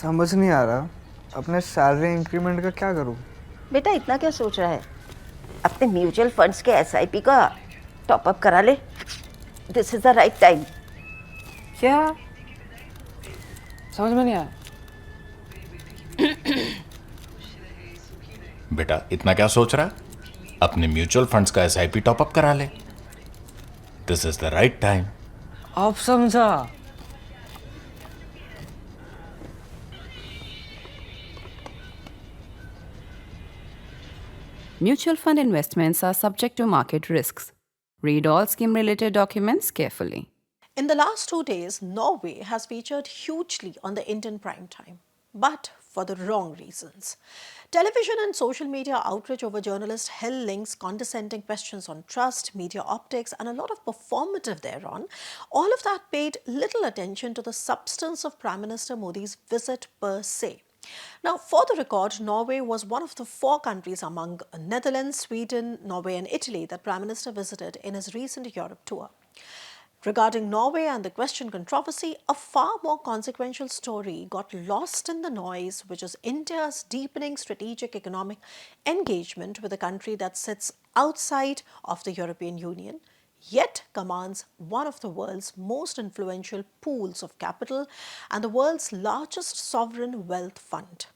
समझ नहीं आ रहा अपने सैलरी इंक्रीमेंट का क्या करूं। बेटा इतना क्या सोच रहा है? अपने म्यूचुअल फंड्स के एसआईपी का टॉपअप करा ले। This is the right time. क्या? समझ में नहीं आया। बेटा इतना क्या सोच रहा है? अपने म्यूचुअल फंड्स का एसआईपी टॉपअप करा ले। This is the right time. अब समझा। Mutual fund investments are subject to market risks. Read all scheme related documents carefully. In the last 2 days, Norway has featured hugely on the Indian prime time, but for the wrong reasons. Television and social media outrage over journalist Helle Lyng's condescending questions on trust, media optics, and a lot of performative thereon, all of that paid little attention to the substance of Prime Minister Modi's visit per se. Now, for the record, Norway was one of the 4 countries among Netherlands, Sweden, Norway, and Italy that Prime Minister visited in his recent Europe tour. Regarding Norway and the question controversy, a far more consequential story got lost in the noise, which is India's deepening strategic economic engagement with a country that sits outside of the European Union, yet commands one of the world's most influential pools of capital and the world's largest sovereign wealth fund.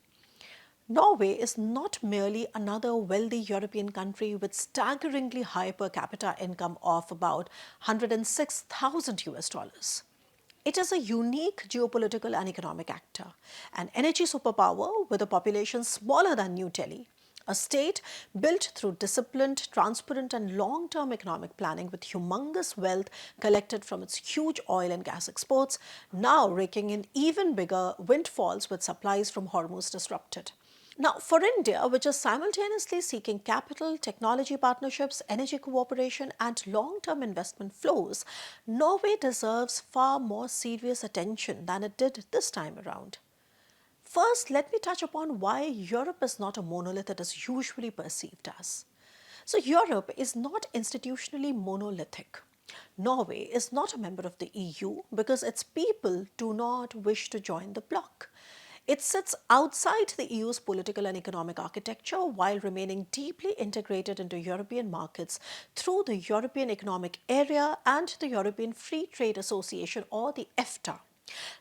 Norway is not merely another wealthy European country with staggeringly high per capita income of about 106,000 US dollars. It is a unique geopolitical and economic actor, an energy superpower with a population smaller than New Delhi, a state built through disciplined, transparent, and long-term economic planning with humongous wealth collected from its huge oil and gas exports, now raking in even bigger windfalls with supplies from Hormuz disrupted. Now, for India, which is simultaneously seeking capital, technology partnerships, energy cooperation, and long-term investment flows, Norway deserves far more serious attention than it did this time around. First, let me touch upon why Europe is not a monolith it is usually perceived as. So, Europe is not institutionally monolithic. Norway is not a member of the EU because its people do not wish to join the bloc. It sits outside the EU's political and economic architecture while remaining deeply integrated into European markets through the European Economic Area and the European Free Trade Association, or the EFTA.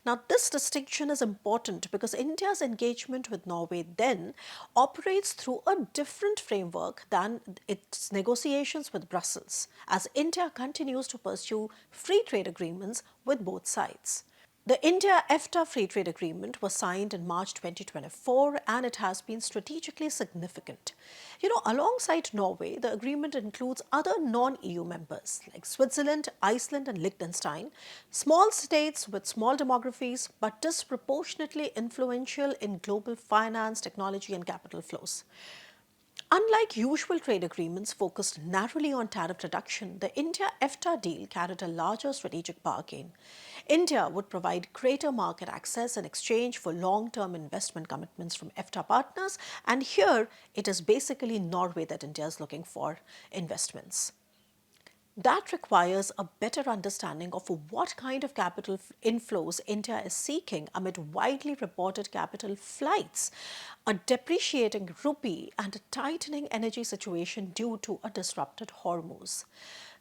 Now, this distinction is important because India's engagement with Norway then operates through a different framework than its negotiations with Brussels, as India continues to pursue free trade agreements with both sides. The India-EFTA Free Trade Agreement was signed in March 2024 and it has been strategically significant. Alongside Norway, the agreement includes other non-EU members like Switzerland, Iceland, and Liechtenstein, small states with small demographies but disproportionately influential in global finance, technology, and capital flows. Unlike usual trade agreements focused narrowly on tariff reduction, the India-EFTA deal carried a larger strategic bargain. India would provide greater market access in exchange for long-term investment commitments from EFTA partners, and here it is basically Norway that India is looking for investments. That requires a better understanding of what kind of capital inflows India is seeking amid widely reported capital flights, a depreciating rupee, and a tightening energy situation due to a disrupted Hormuz.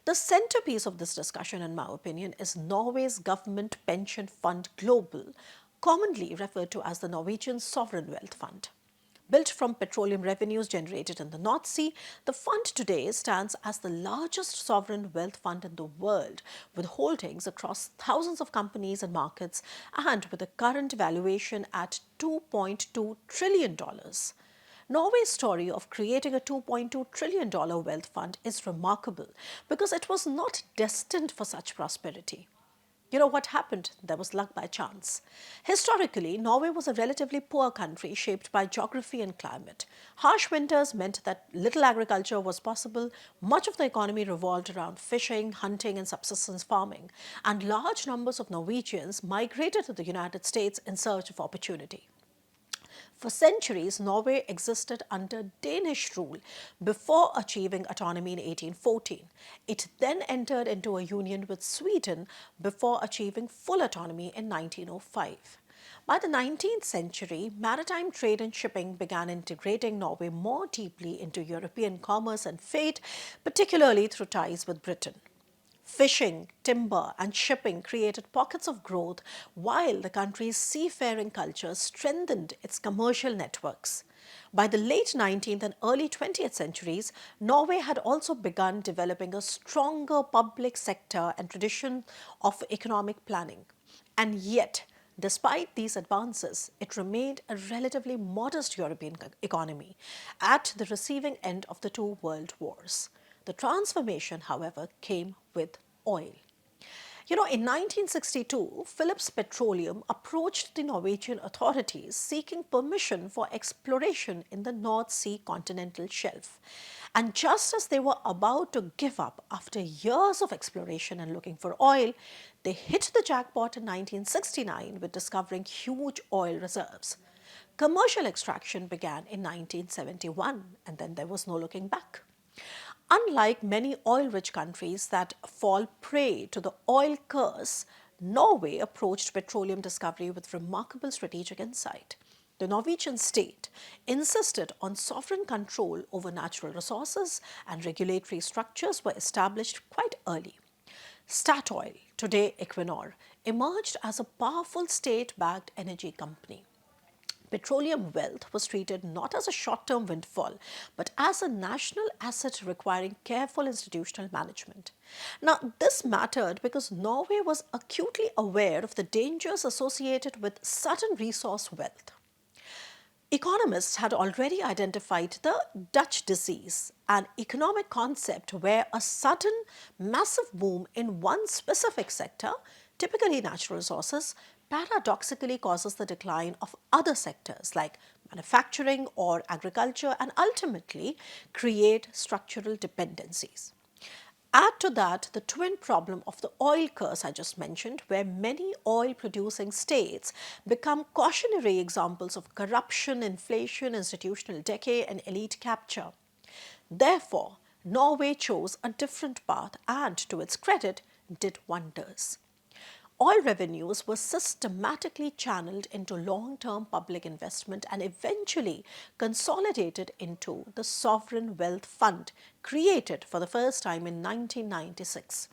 The centerpiece of this discussion, in my opinion, is Norway's government pension fund Global, commonly referred to as the Norwegian Sovereign Wealth Fund. Built from petroleum revenues generated in the North Sea, the fund today stands as the largest sovereign wealth fund in the world, with holdings across thousands of companies and markets, and with a current valuation at $2.2 trillion. Norway's story of creating a $2.2 trillion wealth fund is remarkable because it was not destined for such prosperity. You know what happened? There was luck by chance. Historically, Norway was a relatively poor country shaped by geography and climate. Harsh winters meant that little agriculture was possible. Much of the economy revolved around fishing, hunting, and subsistence farming. And large numbers of Norwegians migrated to the United States in search of opportunity. For centuries, Norway existed under Danish rule before achieving autonomy in 1814. It then entered into a union with Sweden before achieving full autonomy in 1905. By the 19th century, maritime trade and shipping began integrating Norway more deeply into European commerce and trade, particularly through ties with Britain. Fishing, timber, and shipping created pockets of growth, while the country's seafaring culture strengthened its commercial networks. By the late 19th and early 20th centuries, Norway had also begun developing a stronger public sector and tradition of economic planning. And yet, despite these advances, it remained a relatively modest European economy at the receiving end of the two world wars. The transformation, however, came with oil. In 1962, Phillips Petroleum approached the Norwegian authorities seeking permission for exploration in the North Sea continental shelf. And just as they were about to give up after years of exploration and looking for oil, they hit the jackpot in 1969 with discovering huge oil reserves. Commercial extraction began in 1971, and then there was no looking back. Unlike many oil-rich countries that fall prey to the oil curse, Norway approached petroleum discovery with remarkable strategic insight. The Norwegian state insisted on sovereign control over natural resources, and regulatory structures were established quite early. Statoil, today Equinor, emerged as a powerful state-backed energy company. Petroleum wealth was treated not as a short-term windfall, but as a national asset requiring careful institutional management. Now, this mattered because Norway was acutely aware of the dangers associated with sudden resource wealth. Economists had already identified the Dutch disease, an economic concept where a sudden, massive boom in one specific sector, typically natural resources, paradoxically causes the decline of other sectors like manufacturing or agriculture and ultimately create structural dependencies. Add to that the twin problem of the oil curse I just mentioned, where many oil-producing states become cautionary examples of corruption, inflation, institutional decay, and elite capture. Therefore, Norway chose a different path and, to its credit, did wonders. Oil revenues were systematically channeled into long-term public investment and eventually consolidated into the Sovereign Wealth Fund, created for the first time in 1996.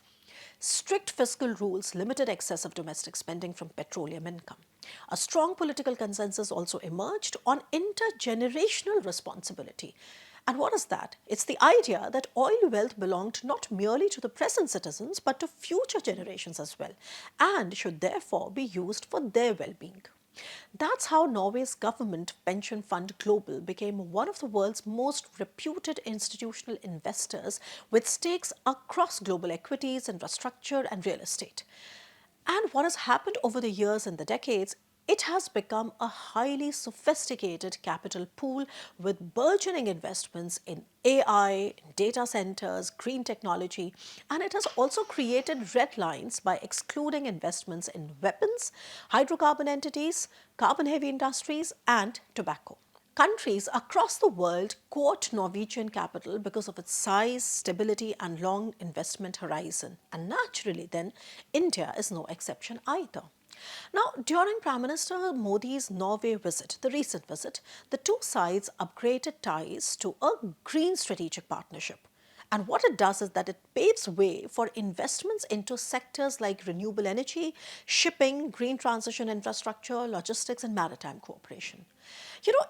Strict fiscal rules limited excessive domestic spending from petroleum income. A strong political consensus also emerged on intergenerational responsibility. And what is that? It's the idea that oil wealth belonged not merely to the present citizens but to future generations as well, and should therefore be used for their well-being. That's how Norway's government pension fund Global became one of the world's most reputed institutional investors with stakes across global equities, infrastructure, and real estate. And what has happened over the years and the decades, it has become a highly sophisticated capital pool with burgeoning investments in AI, data centers, green technology, and it has also created red lines by excluding investments in weapons, hydrocarbon entities, carbon-heavy industries, and tobacco. Countries across the world court Norwegian capital because of its size, stability, and long investment horizon. And naturally, then, India is no exception either. Now, during Prime Minister Modi's Norway visit, the recent visit, the two sides upgraded ties to a green strategic partnership. And what it does is that it paves way for investments into sectors like renewable energy, shipping, green transition infrastructure, logistics, and maritime cooperation.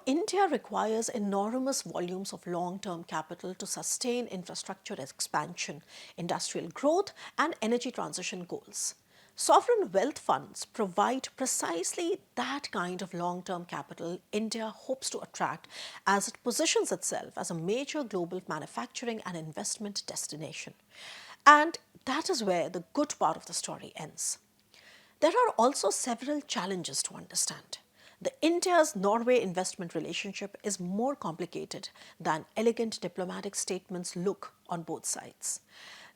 India requires enormous volumes of long-term capital to sustain infrastructure expansion, industrial growth, and energy transition goals. Sovereign wealth funds provide precisely that kind of long-term capital India hopes to attract as it positions itself as a major global manufacturing and investment destination. And that is where the good part of the story ends. There are also several challenges to understand. The India's-Norway investment relationship is more complicated than elegant diplomatic statements look on both sides.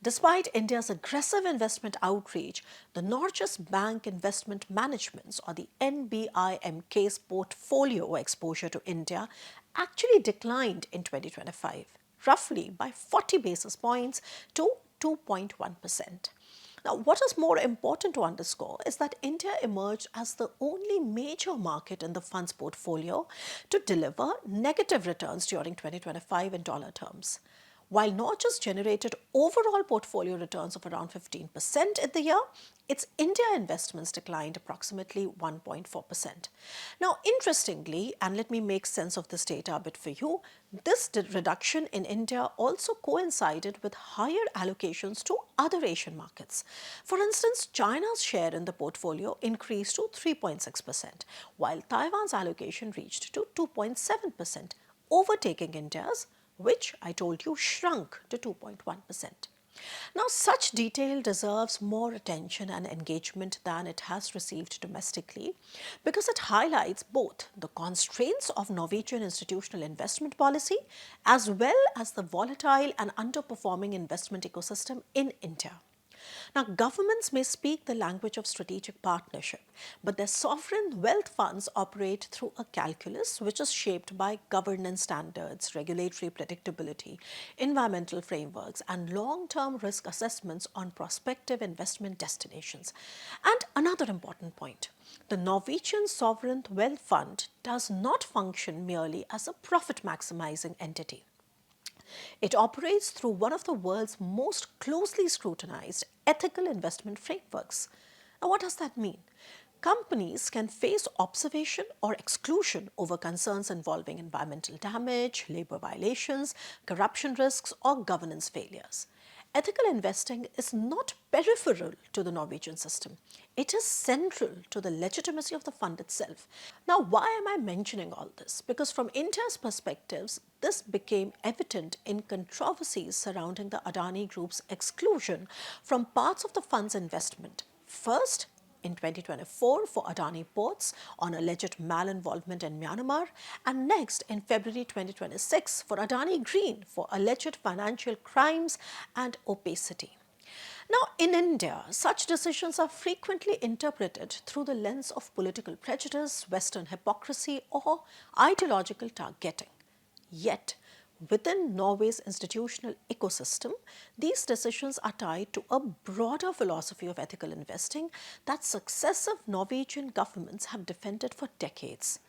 Despite India's aggressive investment outreach, the Norges Bank Investment Management's or the NBIMK's portfolio exposure to India actually declined in 2025, roughly by 40 basis points to 2.1%. Now, what is more important to underscore is that India emerged as the only major market in the fund's portfolio to deliver negative returns during 2025 in dollar terms. While not just generated overall portfolio returns of around 15% in the year, its India investments declined approximately 1.4%. Now, interestingly, and let me make sense of this data a bit for you, this reduction in India also coincided with higher allocations to other Asian markets. For instance, China's share in the portfolio increased to 3.6%, while Taiwan's allocation reached to 2.7%, overtaking India's, which I told you shrunk to 2.1%. Now, such detail deserves more attention and engagement than it has received domestically because it highlights both the constraints of Norwegian institutional investment policy as well as the volatile and underperforming investment ecosystem in India. Now, governments may speak the language of strategic partnership, but their sovereign wealth funds operate through a calculus which is shaped by governance standards, regulatory predictability, environmental frameworks, and long-term risk assessments on prospective investment destinations. And another important point, the Norwegian Sovereign Wealth Fund does not function merely as a profit-maximizing entity. It operates through one of the world's most closely scrutinized ethical investment frameworks. Now, what does that mean? Companies can face observation or exclusion over concerns involving environmental damage, labor violations, corruption risks, or governance failures. Ethical investing is not peripheral to the Norwegian system. It is central to the legitimacy of the fund itself. Now, why am I mentioning all this? Because from India's perspectives, this became evident in controversies surrounding the Adani Group's exclusion from parts of the fund's investment. First, in 2024 for Adani Ports on alleged malinvolvement in Myanmar, and next in February 2026 for Adani Green for alleged financial crimes and opacity. Now, in India, such decisions are frequently interpreted through the lens of political prejudice, Western hypocrisy, or ideological targeting. Yet, within Norway's institutional ecosystem, these decisions are tied to a broader philosophy of ethical investing that successive Norwegian governments have defended for decades.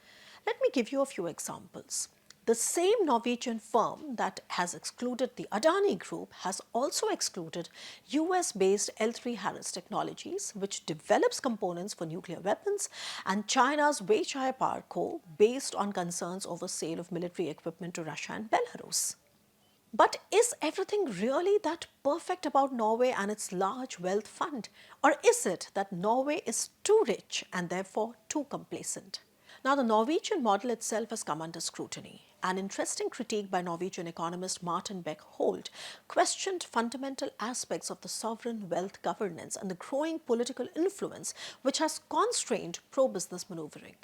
Let me give you a few examples. The same Norwegian firm that has excluded the Adani Group has also excluded US-based L3 Harris Technologies, which develops components for nuclear weapons, and China's Weichai Power Co., based on concerns over sale of military equipment to Russia and Belarus. But is everything really that perfect about Norway and its large wealth fund? Or is it that Norway is too rich and therefore too complacent? Now, the Norwegian model itself has come under scrutiny. An interesting critique by Norwegian economist Martin Beck-Holt questioned fundamental aspects of the sovereign wealth governance and the growing political influence which has constrained pro-business maneuvering.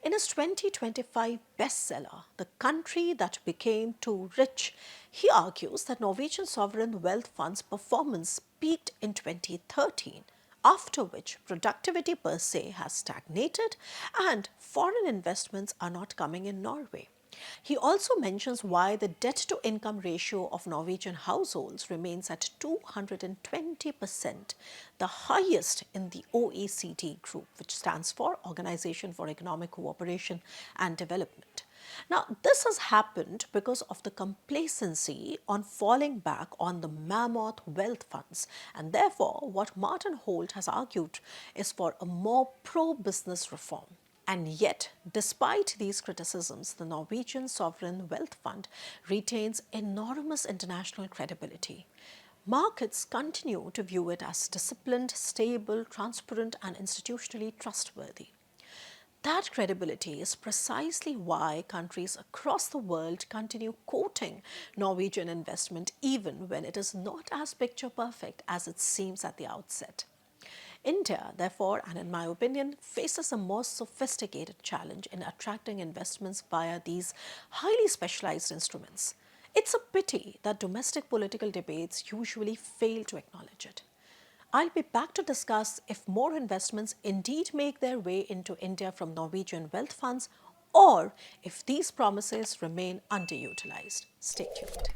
In his 2025 bestseller, The Country That Became Too Rich, he argues that Norwegian sovereign wealth funds' performance peaked in 2013, after which productivity per se has stagnated and foreign investments are not coming in Norway. He also mentions why the debt-to-income ratio of Norwegian households remains at 220%, the highest in the OECD group, which stands for Organization for Economic Cooperation and Development. Now, this has happened because of the complacency on falling back on the mammoth wealth funds, and therefore what Martin Holt has argued is for a more pro-business reform. And yet, despite these criticisms, the Norwegian Sovereign Wealth Fund retains enormous international credibility. Markets continue to view it as disciplined, stable, transparent, and institutionally trustworthy. That credibility is precisely why countries across the world continue quoting Norwegian investment even when it is not as picture perfect as it seems at the outset. India, therefore, and in my opinion, faces a more sophisticated challenge in attracting investments via these highly specialized instruments. It's a pity that domestic political debates usually fail to acknowledge it. I'll be back to discuss if more investments indeed make their way into India from Norwegian wealth funds or if these promises remain underutilized. Stay tuned.